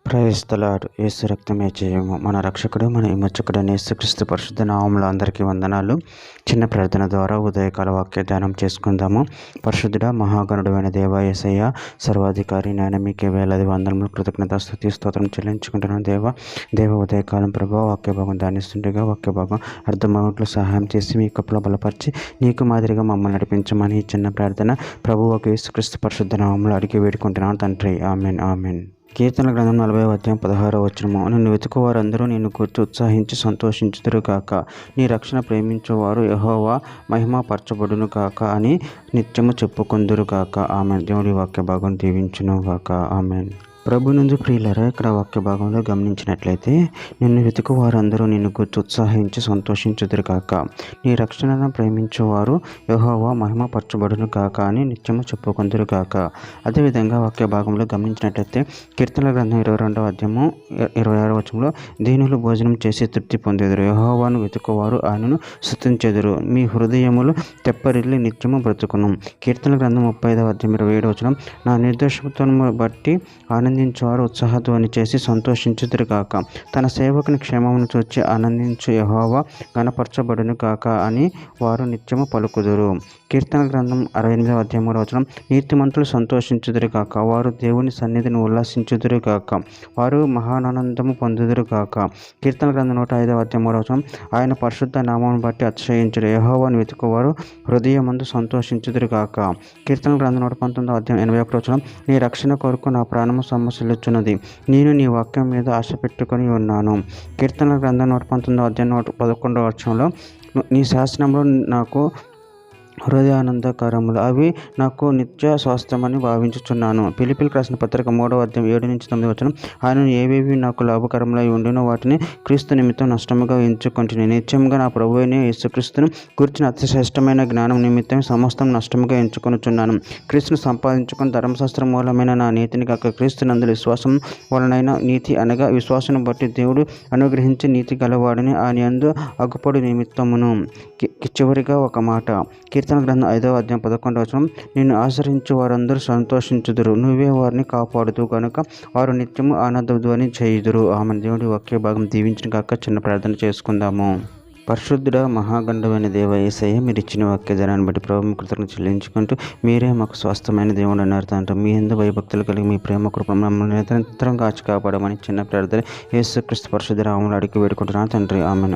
Praise the lord. యేసు రక్తమే జయము. మన రక్షకుడు మన విమోచకుడైన యేసుక్రీస్తు పరిశుద్ధ నామములో అందరికీ వందనాలు. చిన్న ప్రార్థన ద్వారా ఉదయకాల వాక్య ధ్యానం చేసుకుందాము. పరిశుద్ధుడ మహాగణుడైన దేవ యేసయ్య సర్వాధికారి నాయన మీకే వేలాది వందనములు కృతజ్ఞత స్తుతి స్తోత్రం చెల్లించుకుంటున్నాను. దేవ ఉదయకాలం ప్రభావ వాక్య భాగం ధ్యానిస్తుండగా వాక్య భాగం అర్థమవుట్లు సహాయం చేసి మీ కప్పులో బలపరిచి నీకు మాదిరిగా మమ్మల్ని నడిపించమని ఈ చిన్న ప్రార్థన ప్రభు ఒక యేసుక్రీస్తు పరిశుద్ధ నామములో అడిగి వేడుకుంటున్నాను తండ్రి. Amen amen. కీర్తన గ్రంథం 40 వచనము. నిన్ను వెతుకు వారందరూ నిన్ను గుర్చి ఉత్సాహించి సంతోషించుదురు కాక. నీ రక్షణ ప్రేమించువారు యెహోవా మహిమపరచబడును కాక అని నిత్యము చెప్పుకొందురు కాక. ఆమెన్. దేవుడి వాక్య భాగం దీవించును గాక. ఆమెన్. ప్రభునందు ప్రియులారా, ఇక్కడ వాక్య భాగంలో గమనించినట్లయితే నిన్ను వెతుకు వారందరూ నిన్ను గుర్చి ఉత్సాహించి సంతోషించుదురు కాక. నీ రక్షణను ప్రేమించేవారు యెహోవా మహిమపరచబడును కాక అని నిత్యము చెప్పుకొందురు కాక. అదేవిధంగా వాక్య భాగంలో గమనించినట్లయితే కీర్తనల గ్రంథం 22 వచనంలో దీనులు భోజనం చేసి తృప్తి పొందేదురు, యెహోవాను వెతుకువారు ఆయనను స్తుతించెదరు, మీ హృదయములు తెప్పరిల్లి నిత్యము బ్రతుకును. కీర్తనల గ్రంథం 35 వచనం. నా నిర్దోషమును బట్టి ఆనందించువారు ఉత్సాహధ్వని చేసి సంతోషించుదురు కాక. తన సేవకుని క్షేమమును చూచి ఆనందించు యెహోవా గణపరచబడును కాక అని వారు నిత్యము పలుకుదురు. కీర్తన గ్రంథం 68 వచనం. నీతిమంతులు సంతోషించుదురు కాక, వారు దేవుని సన్నిధిని ఉల్లాసించుదురు కాక, వారు మహానందము పొందుదురు కాక. కీర్తన గ్రంథం 105 వచనం. ఆయన పరిశుద్ధ నామమును బట్టి అతిశయించుడు, యెహోవాను వెతుకువారు హృదయమందు సంతోషించుదురు కాక. కీర్తన గ్రంథం 181 వచనం. నీ రక్షణ కొరకు నా ప్రాణము సమస్యలుచున్నది, నేను నీ వాక్యం మీద ఆశ పెట్టుకొని ఉన్నాను. కీర్తన గ్రంథం 119 వచనంలో నీ శాసనంలో నాకు హృదయానందకరములు, అవి నాకు నిత్య స్వాస్థ్యమని భావించుచున్నాను. ఫిలిప్పీయులకు రాసిన పత్రిక 3:7-9 వచనం. ఆయనను ఏవేవి నాకు లాభకరములై ఉండినో వాటిని క్రీస్తు నిమిత్తం నష్టముగా ఎంచుకొంటిని. నిత్యముగా నా ప్రభువైన యేసుక్రీస్తును గురించిన అతి శ్రేష్టమైన జ్ఞానం నిమిత్తం సమస్తం నష్టముగా ఎంచుకొనుచున్నాను. క్రీస్తును సంపాదించుకొని ధర్మశాస్త్రం మూలమైన నా నీతిని కాక క్రీస్తు నందు విశ్వాసం వలనైన నీతి అనగా విశ్వాసం బట్టి దేవుడు అనుగ్రహించి నీతి గలవాడని ఆయన యందు అగుపడు నిమిత్తమును. చివరిగా ఒక మాట. కీర్తన గ్రంథం 5:11 వచనం. నిన్ను ఆశ్రయించు వారందరూ సంతోషించుదురు, నువ్వే వారిని కాపాడుదు కనుక వారు నిత్యము ఆనందధ్వని చేయుదురు. ఆమె. దేవుడి వాక్య భాగం దీవించిన కాక చిన్న ప్రార్థన చేసుకుందాము. పరిశుద్ధుడ మహాగండమైన దేవ యేసయ్య, మీరు ఇచ్చిన వాక్య ధనాన్ని బట్టి ప్రభు కృతజ్ఞతలు చెల్లించుకుంటూ మీరే మాకు స్వస్థమైన దేవుడు అన్నారు తండ్రి. మీ యందు భయభక్తులు కలిగి మీ ప్రేమ కృప మమ్మల్ని నిరంతరం కాచి కాపాడమని చిన్న ప్రార్థన యేసుక్రీస్తు పరిశుద్ధ నామములో అడిగి వేడుకుంటున్నాను తండ్రి. ఆమెన్.